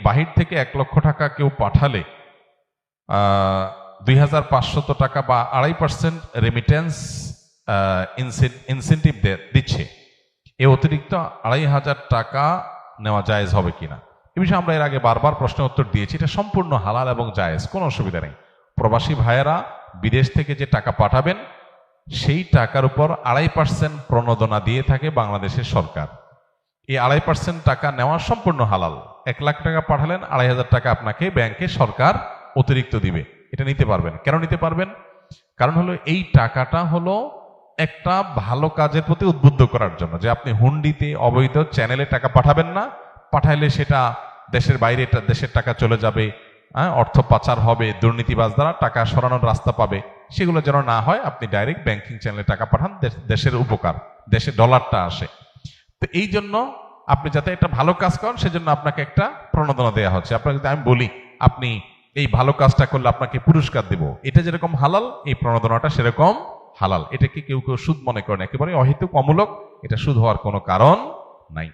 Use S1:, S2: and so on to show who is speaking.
S1: বাহির থেকে 1 লক্ষ টাকা কেউ পাঠালে 2500 টাকা বা 2.5% রেমিটেন্স ইনসেন্টিভ দিচ্ছে। এ অতিরিক্ত 2500 টাকা নেওয়া জায়েজ হবে কিনা, এ বিষয়ে আমরা এর আগে বারবার প্রশ্নের উত্তর দিয়েছি। এটা সম্পূর্ণ হালাল এবং জায়েজ, কোনো অসুবিধা নেই। প্রবাসী ভাইয়েরা বিদেশ থেকে যে টাকা পাঠাবেন সেই টাকার উপর 2.5% প্রণোদনা দিয়ে থাকে বাংলাদেশের সরকার। এই 2.5% টাকা নেওয়া সম্পূর্ণ হালাল। 1 লাখ টাকা পাঠালেন, 2500 টাকা আপনাকে ব্যাংকে সরকার অতিরিক্ত দিবে। এটা নিতে পারবেন। কেন নিতে পারবেন? কারণ হলো এই টাকাটা হলো একটা ভালো কাজের প্রতি উদ্বুদ্ধ করার জন্য, যে আপনি হুন্ডিতে অবৈধ চ্যানেলে টাকা পাঠাবেন না। পাঠাইলে সেটা দেশের বাইরে দেশের টাকা চলে যাবে, অর্থ পাচার হবে, দুর্নীতিবাজ দ্বারা টাকা সরানোর রাস্তা পাবে। সেগুলো যেন না হয়, আপনি ডাইরেক্ট ব্যাংকিং চ্যানেলে টাকা পাঠান, দেশের উপকার, দেশে ডলারটা আসে। তো এই জন্য আপনি যাতে একটা ভালো কাজ করেন সেজন্য আপনাকে একটা প্রণোদনা দেওয়া হচ্ছে। আপনাকে যদি আমি বলি আপনি এই ভালো কাজটা করলে আপনাকে পুরস্কার দেব, এটা যেরকম হালাল এই প্রণোদনাটা সেরকম হালাল। এটাকে কেউ কেউ সুদ মনে করেন, একেবারে অহেতুক অমূলক, এটা সুদ হওয়ার কোনো কারণ নাই।